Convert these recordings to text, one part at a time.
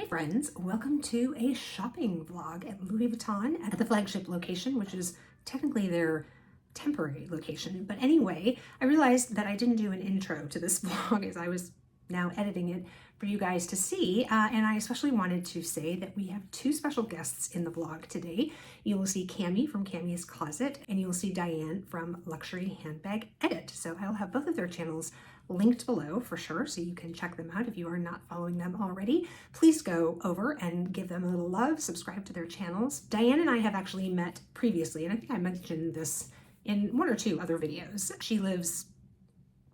friends, welcome to a shopping vlog at Louis Vuitton at the flagship location, which is technically their temporary location. But anyway, I realized that I didn't do an intro to this vlog as I was now editing it for you guys to see. And I especially wanted to say that we have two special guests in the vlog today. You will see Cami from Cami's Closet, and you will see Diane from Luxury Handbag Edit. So I'll have both of their channels linked below for sure, so you can check them out if you are not following them already. Please go over and give them a little love, subscribe to their channels. Diane and I have actually met previously, and I think I mentioned this in one or two other videos. She lives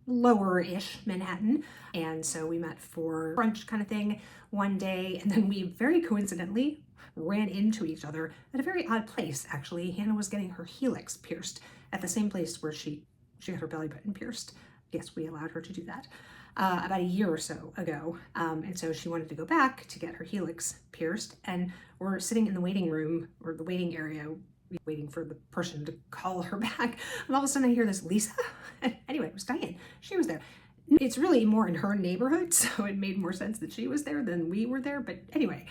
lower-ish Manhattan, and so we met for brunch kind of thing one day, and then we very coincidentally ran into each other at a very odd place. Actually, Hannah was getting her helix pierced at the same place where she got her belly button pierced. Yes, we allowed her to do that about a year or so ago. And so she wanted to go back to get her helix pierced, and we're sitting in the waiting room or the waiting area waiting for the person to call her back. And all of a sudden I hear this, Lisa? Anyway, it was Diane. She was there. It's really more in her neighborhood, so it made more sense that she was there than we were there. But anyway,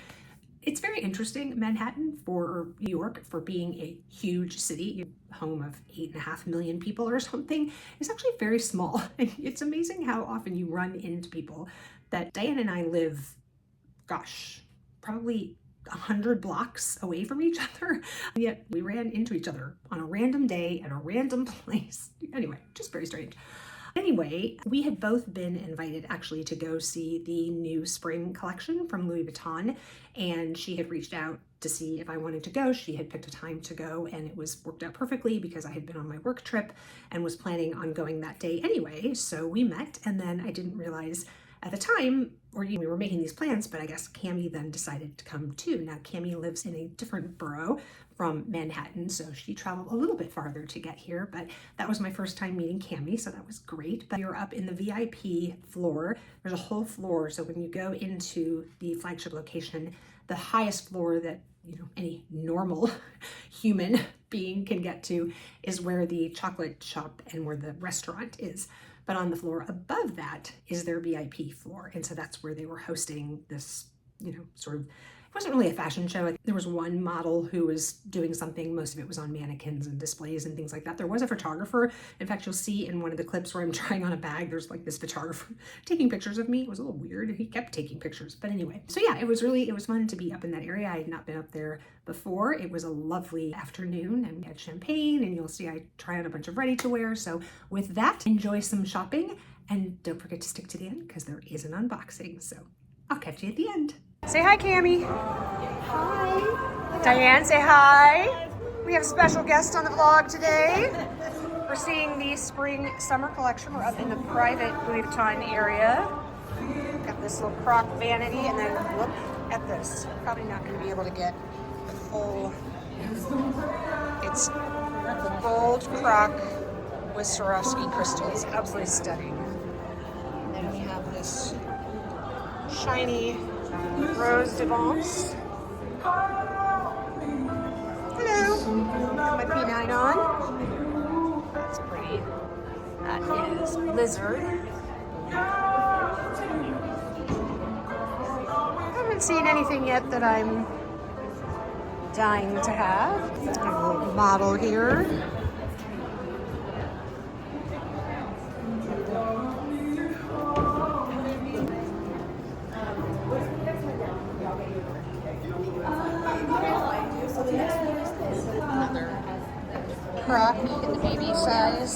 it's very interesting. Manhattan, for New York, for being a huge city, home of 8.5 million people or something, is actually very small. It's amazing how often you run into people that Diane and I live, gosh, probably 100 blocks away from each other, yet we ran into each other on a random day at a random place. Anyway, just very strange. Anyway, we had both been invited actually to go see the new spring collection from Louis Vuitton, and she had reached out to see if I wanted to go. She had picked a time to go, and it was worked out perfectly because I had been on my work trip and was planning on going that day anyway. So we met, and then I didn't realize at the time, we were making these plans, but I guess Cami then decided to come too. Now Cami lives in a different borough from Manhattan, so she traveled a little bit farther to get here, but that was my first time meeting Cami, so that was great. But we were up in the VIP floor. There's a whole floor, so when you go into the flagship location, the highest floor that any normal human being can get to is where the chocolate shop and where the restaurant is. But on the floor above that is their VIP floor. And so that's where they were hosting this, sort of, it wasn't really a fashion show. There was one model who was doing something. Most of it was on mannequins and displays and things like that. There was a photographer. In fact, you'll see in one of the clips where I'm trying on a bag, there's like this photographer taking pictures of me. It was a little weird. He kept taking pictures. But anyway, so yeah, it was fun to be up in that area. I had not been up there before. It was a lovely afternoon, and we had champagne, and you'll see I try on a bunch of ready to wear. So with that, enjoy some shopping, and don't forget to stick to the end because there is an unboxing. So I'll catch you at the end. Say hi, Cami. Hi. Diane, say hi. We have a special guest on the vlog today. We're seeing the spring summer collection. We're up in the private Louis Vuitton area. Got this little croc vanity, and then look at this. Probably not going to be able to get the full. It's gold croc with Swarovski crystals. Absolutely stunning. And then we have this shiny Rose de Vence. Hello. Got my P9 on. That's pretty. That is Blizzard. Haven't seen anything yet that I'm dying to have. A little model here. Another croc in the baby size.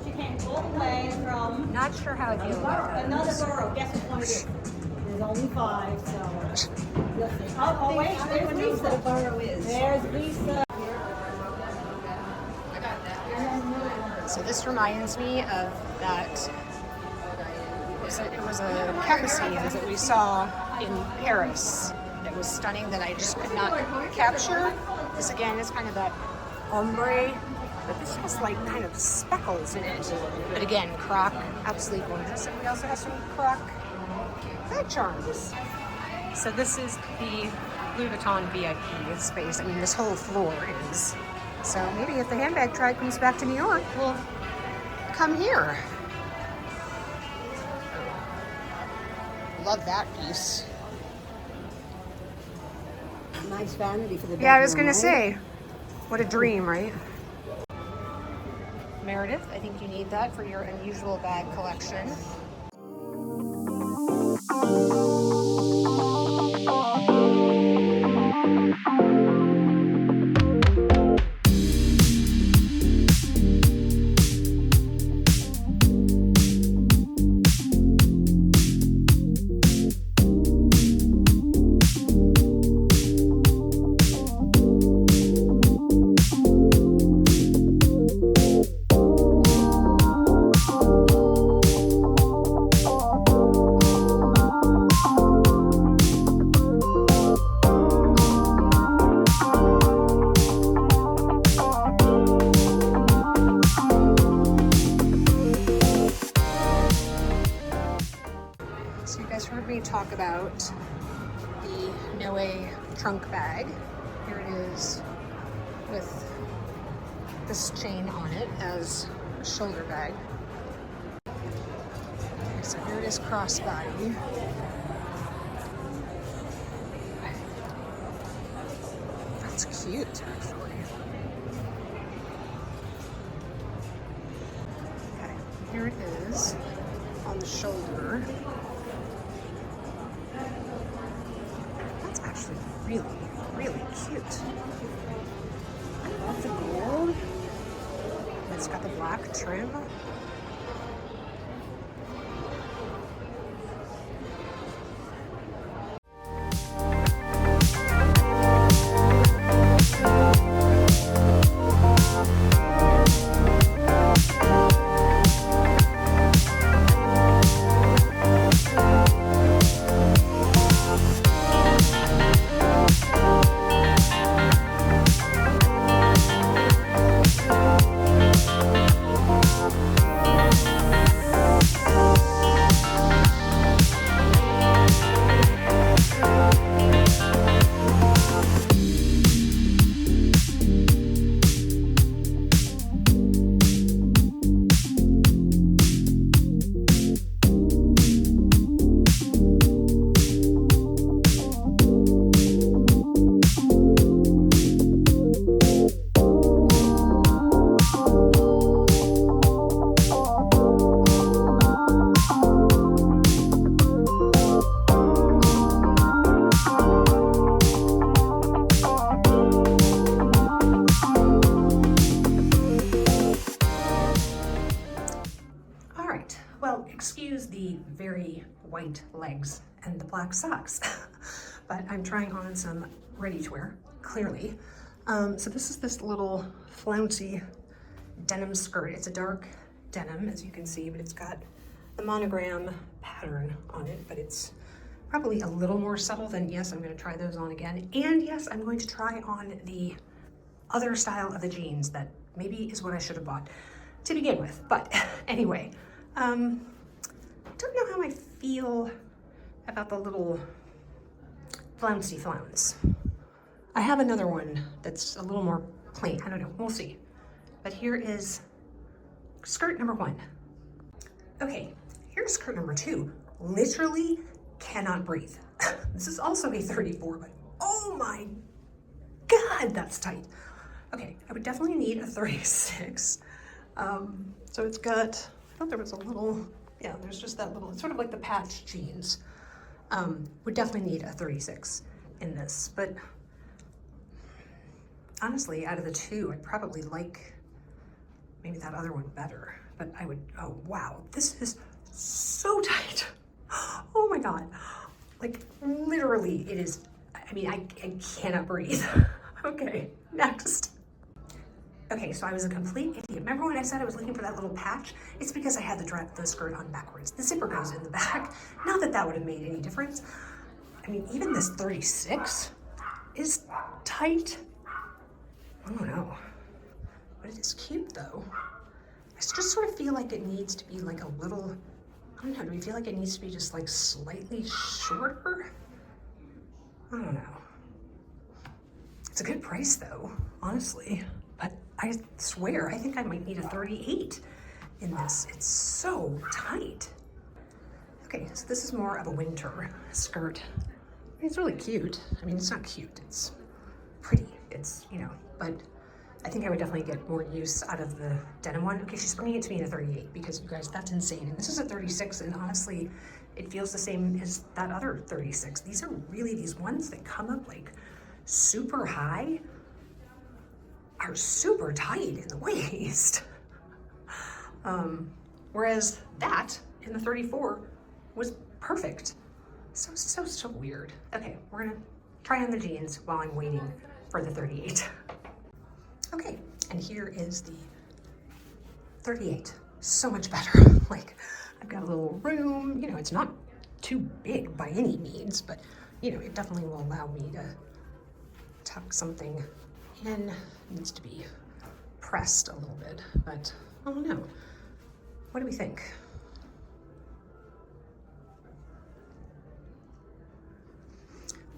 She came all the way from Not sure how I feel about that. another borough. Guess which one it is? There's only 5, so. Oh wait, there's Lisa. The borough is. There's Lisa. So this reminds me of that. It was a capucine that we saw in Paris that was stunning that I just could not capture. This again is kind of that ombre, but this has like kind of speckles in it. But again, croc, absolutely gorgeous. And we also have some croc bag charms. So this is the Louis Vuitton VIP space. I mean, this whole floor is. So maybe if the handbag tribe comes back to New York, we'll come here. Love that piece. Nice vanity for the bedroom. Yeah, I was gonna right? say, what a dream, right? Meredith, I think you need that for your unusual bag collection. So you guys heard me talk about the Noe trunk bag. Here it is with this chain on it as a shoulder bag. So here it is crossbody. That's cute, actually. Okay, here it is on the shoulder. That's actually really, really cute. I love the gold. It's got the black trim. Excuse the very white legs and the black socks, but I'm trying on some ready-to-wear, clearly. So this is this little flouncy denim skirt. It's a dark denim, as you can see, but it's got the monogram pattern on it, but it's probably a little more subtle than, yes, I'm gonna try those on again. And yes, I'm going to try on the other style of the jeans that maybe is what I should have bought to begin with. But anyway, don't know how I feel about the little flouncy flounce. I have another one that's a little more plain. I don't know, we'll see. But here is skirt number 1. Okay, here's skirt number 2. Literally cannot breathe. This is also a 34, but oh my God, that's tight. Okay, I would definitely need a 36. So it's got, I thought there was a little, yeah, there's just that little, it's sort of like the patch jeans. Would definitely need a 36 in this, but honestly, out of the two, I'd probably like maybe that other one better, but I would, oh wow, this is so tight. Oh my God. Like literally it is, I mean, I cannot breathe. Okay, next. Okay, so I was a complete idiot. Remember when I said I was looking for that little patch? It's because I had the skirt on backwards. The zipper goes in the back. Not that that would have made any difference. I mean, even this 36 is tight. I don't know, but it is cute though. I just sort of feel like it needs to be like a little, I don't know, do we feel like it needs to be just like slightly shorter? I don't know. It's a good price though, honestly. But I swear, I think I might need a 38 in this. It's so tight. Okay, so this is more of a winter skirt. It's really cute. I mean, it's not cute, it's pretty. It's, you know, but I think I would definitely get more use out of the denim one. Okay, she's bringing it to me in a 38 because you guys, that's insane. And this is a 36, and honestly, it feels the same as that other 36. These are really, these ones that come up like super high are super tight in the waist. Whereas that in the 34 was perfect. So weird. Okay, we're gonna try on the jeans while I'm waiting for the 38. Okay, and here is the 38. So much better. Like, I've got a little room, you know, it's not too big by any means, but you know, it definitely will allow me to tuck something in. It needs to be pressed a little bit, but I don't know. What do we think?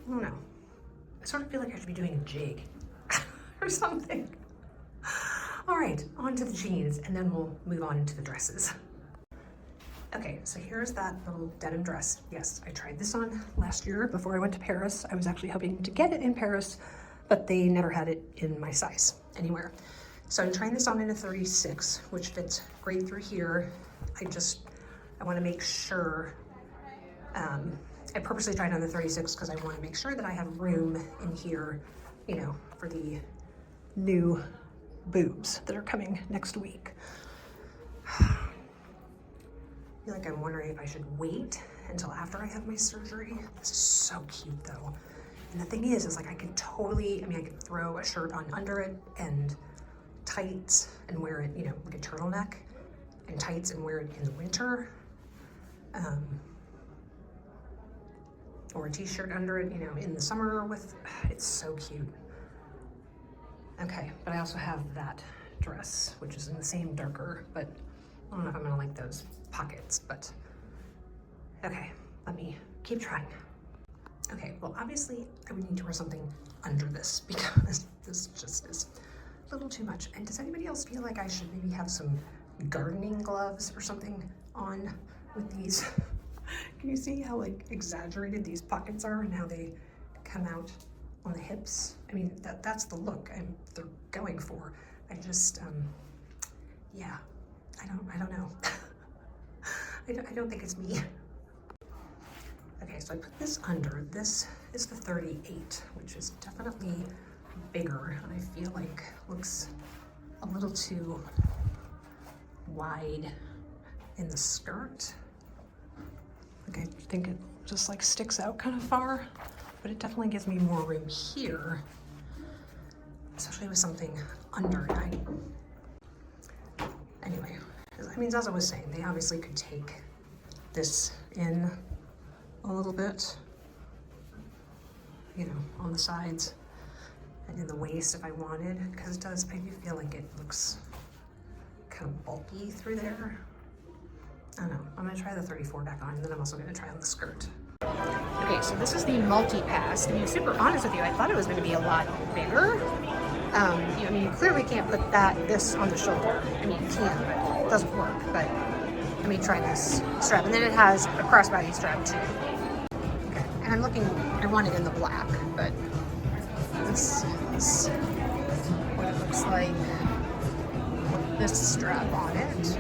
I don't know. I sort of feel like I should be doing a jig or something. All right, on to the jeans, and then we'll move on into the dresses. Okay, so here's that little denim dress. Yes, I tried this on last year before I went to Paris. I was actually hoping to get it in Paris, but they never had it in my size anywhere. So I'm trying this on in a 36, which fits great through here. I want to make sure, I purposely tried on the 36 because I want to make sure that I have room in here, you know, for the new boobs that are coming next week. I feel like I'm wondering if I should wait until after I have my surgery. This is so cute though. And the thing is like I could totally, I mean, I could throw a shirt on under it and tights and wear it, you know, like a turtleneck and tights and wear it in the winter. Or a t-shirt under it, you know, in the summer with, it's so cute. Okay, but I also have that dress, which is in the same darker, but I don't know if I'm gonna like those pockets, but okay, let me keep trying. Okay, well, obviously I would need to wear something under this because this just is a little too much. And does anybody else feel like I should maybe have some gardening gloves or something on with these? Can you see how like exaggerated these pockets are and how they come out on the hips? I mean, that's the look they're going for. I just, yeah, I don't know. I don't think it's me. Okay, so I put this under. This is the 38, which is definitely bigger. And I feel like looks a little too wide in the skirt. Like I think it just like sticks out kind of far, but it definitely gives me more room here, especially with something under it. Anyway, I mean, as I was saying, they obviously could take this in a little bit, you know, on the sides and in the waist if I wanted, because it does, I do feel like it looks kind of bulky through there. I don't know, I'm gonna try the 34 back on, and then I'm also gonna try on the skirt. Okay, so this is the multi-pass. To be super honest with you, I thought it was gonna be a lot bigger. I mean, you clearly can't put this on the shoulder. I mean, you can, but it doesn't work. But let me try this strap. And then it has a crossbody strap too. Okay, and I want it in the black, but this is what it looks like with this strap on it.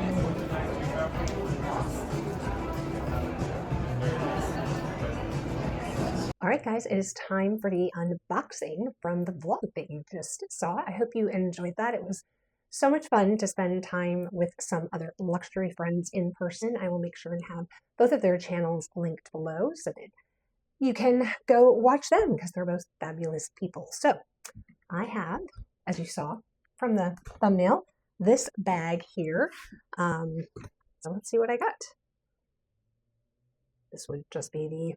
All right, guys, it is time for the unboxing from the vlog that you just saw. I hope you enjoyed that. It was so much fun to spend time with some other luxury friends in person. I will make sure and have both of their channels linked below so that you can go watch them because they're both fabulous people. So I have, as you saw from the thumbnail, this bag here. So let's see what I got. This would just be the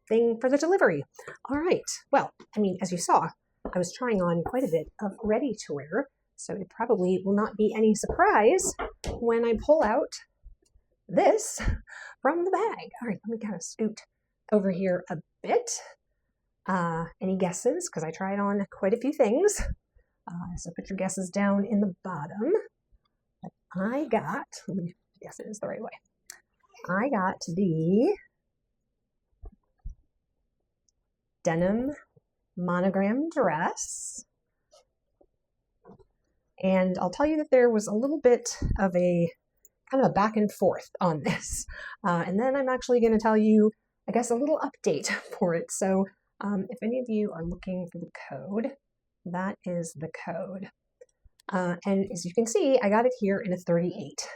thing for the delivery. All right, well, I mean, as you saw, I was trying on quite a bit of ready to wear, so it probably will not be any surprise when I pull out this from the bag. All right, let me kind of scoot over here a bit. Any guesses? Because I tried on quite a few things. So put your guesses down in the bottom. I got, let me guess it is the right way. I got the denim monogram dress. And I'll tell you that there was a little bit of a kind of a back and forth on this. And then I'm actually going to tell you, I guess, a little update for it. So if any of you are looking for the code, that is the code. And as you can see, I got it here in a 38.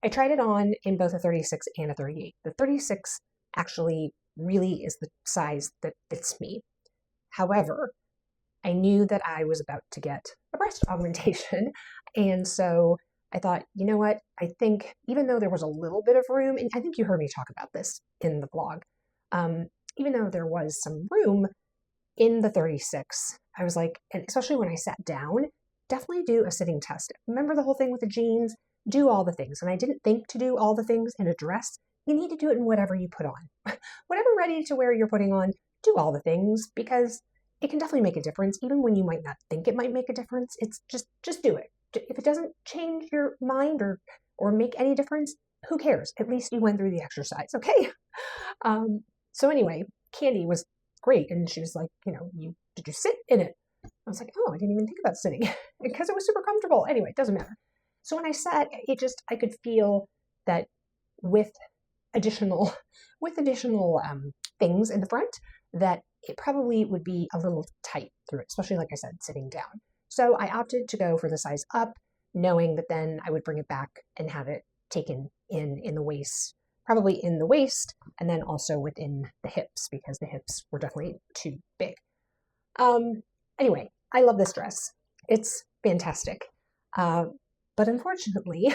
I tried it on in both a 36 and a 38. The 36 actually really is the size that fits me. However, I knew that I was about to get a breast augmentation. And so I thought, you know what? I think even though there was a little bit of room, and I think you heard me talk about this in the vlog, even though there was some room in the 36, I was like, and especially when I sat down, definitely do a sitting test. Remember the whole thing with the jeans? Do all the things. And I didn't think to do all the things in a dress. You need to do it in whatever you put on. Whatever ready to wear you're putting on, do all the things, because it can definitely make a difference, even when you might not think it might make a difference. It's just do it. If it doesn't change your mind or make any difference, who cares? At least you went through the exercise, okay? So anyway, Candy was great, and she was like, did you sit in it? I was like, oh, I didn't even think about sitting because it was super comfortable. Anyway, it doesn't matter. So when I sat, I could feel that with additional things in the front, that it probably would be a little tight through it, especially like I said, sitting down. So I opted to go for the size up, knowing that then I would bring it back and have it taken in the waist, probably in the waist, and then also within the hips, because the hips were definitely too big. Anyway, I love this dress. It's fantastic. But unfortunately,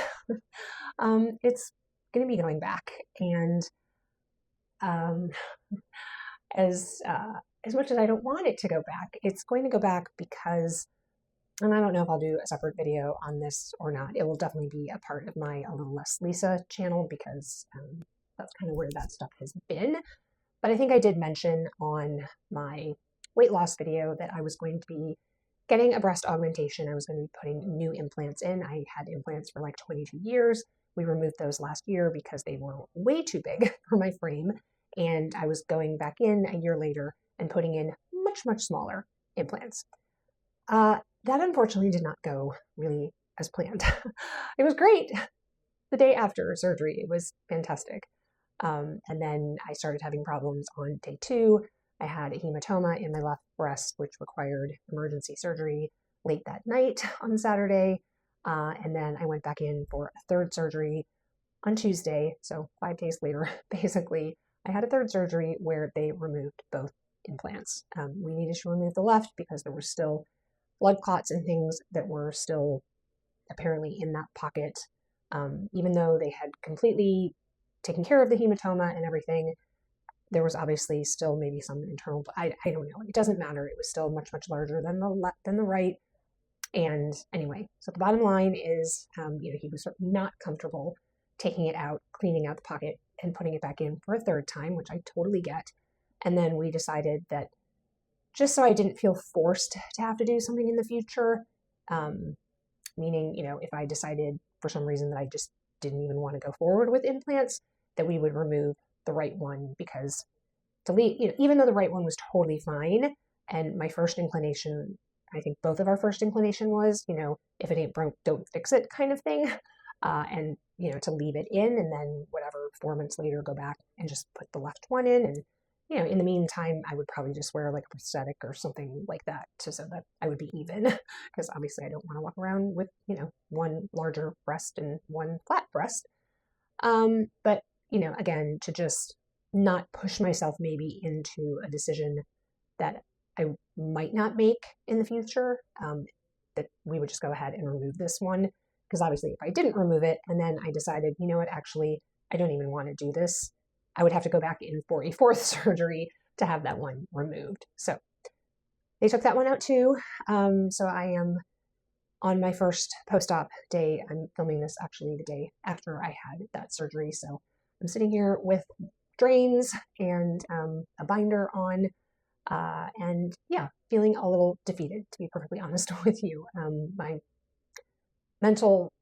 it's going to be going back. And as much as I don't want it to go back, it's going to go back because, and I don't know if I'll do a separate video on this or not. It will definitely be a part of my A Little Less Lisa channel, because that's kind of where that stuff has been. But I think I did mention on my weight loss video that I was going to be getting a breast augmentation. I was going to be putting new implants in. I had implants for like 22 years. We removed those last year because they were way too big for my frame. And I was going back in a year later and putting in much, much smaller implants. That unfortunately did not go really as planned. It was great the day after surgery. It was fantastic. And then I started having problems on day 2. I had a hematoma in my left breast, which required emergency surgery late that night on Saturday. And then I went back in for a third surgery on Tuesday. So 5 days later, basically, I had a third surgery where they removed both implants. We needed to remove the left because there were still blood clots and things that were still apparently in that pocket. Even though they had completely taken care of the hematoma and everything, there was obviously still maybe some internal, but I don't know. It doesn't matter. It was still much, much larger than the right. And anyway, so the bottom line is, he was not comfortable taking it out, cleaning out the pocket, and putting it back in for a third time, which I totally get. And then we decided that just so I didn't feel forced to have to do something in the future, meaning, if I decided for some reason that I just didn't even want to go forward with implants, that we would remove the right one, because even though the right one was totally fine, and my first inclination, I think both of our first inclination was, if it ain't broke, don't fix it kind of thing. And, to leave it in, and then whatever, 4 months later, go back and just put the left one in. And, in the meantime, I would probably just wear like a prosthetic or something like that so that I would be even, because obviously I don't want to walk around with, one larger breast and one flat breast. But, again, to just not push myself maybe into a decision that I might not make in the future, that we would just go ahead and remove this one. Because obviously if I didn't remove it and then I decided, actually, I don't even want to do this, I would have to go back in for a 4th surgery to have that one removed. So they took that one out too. So I am on my first post-op day. I'm filming this actually the day after I had that surgery. So I'm sitting here with drains and a binder on, and yeah, feeling a little defeated, to be perfectly honest with you. My mental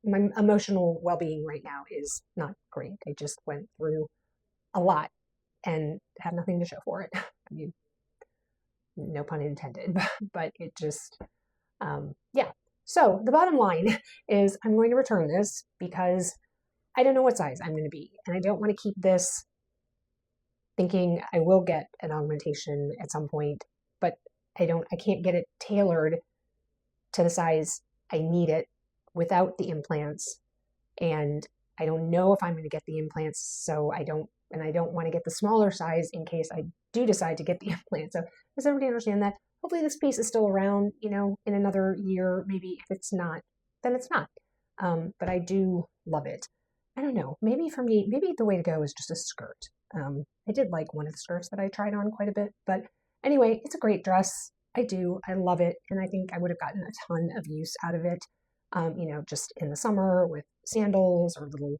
my emotional well-being right now is not great. I just went through a lot and have nothing to show for it. I mean, no pun intended, but it just, yeah. So the bottom line is I'm going to return this because I don't know what size I'm going to be. And I don't want to keep this thinking I will get an augmentation at some point, but I can't get it tailored to the size I need it without the implants. And I don't know if I'm going to get the implants, so I don't want to get the smaller size in case I do decide to get the implants. So does everybody understand that? Hopefully this piece is still around, in another year. Maybe if it's not, then it's not. But I do love it. I don't know. Maybe for me, maybe the way to go is just a skirt. I did like one of the skirts that I tried on quite a bit. But anyway, it's a great dress. I love it. And I think I would have gotten a ton of use out of it, just in the summer with sandals or little,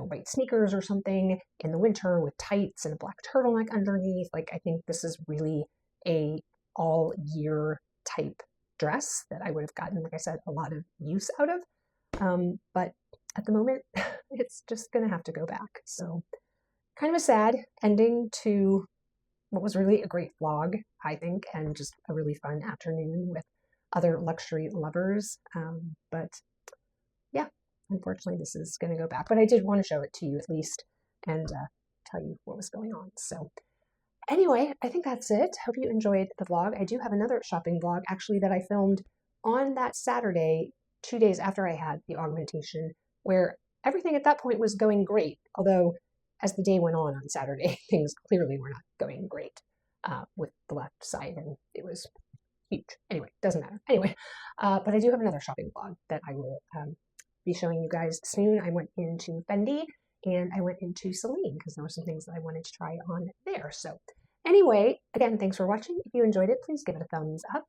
white sneakers or something, in the winter with tights and a black turtleneck underneath. Like, I think this is really a all year type dress that I would have gotten, like I said, a lot of use out of. But at the moment, it's just going to have to go back. So kind of a sad ending to what was really a great vlog, I think, and just a really fun afternoon with other luxury lovers. But yeah, unfortunately, this is going to go back. But I did want to show it to you at least and tell you what was going on. So anyway, I think that's it. Hope you enjoyed the vlog. I do have another shopping vlog actually that I filmed on that Saturday, 2 days after I had the augmentation, where everything at that point was going great. Although as the day went on Saturday, things clearly were not going great with the left side, and it was huge. Anyway, doesn't matter. Anyway, but I do have another shopping vlog that I will be showing you guys soon. I went into Fendi and I went into Celine because there were some things that I wanted to try on there. So anyway, again, thanks for watching. If you enjoyed it, please give it a thumbs up.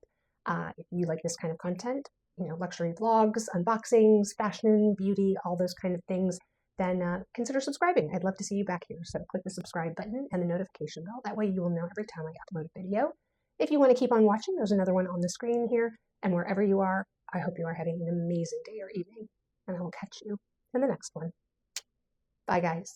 If you like this kind of content, luxury vlogs, unboxings, fashion, beauty, all those kind of things, then consider subscribing. I'd love to see you back here. So click the subscribe button and the notification bell. That way you will know every time I upload a video. If you want to keep on watching, there's another one on the screen here. And wherever you are, I hope you are having an amazing day or evening. And I will catch you in the next one. Bye, guys.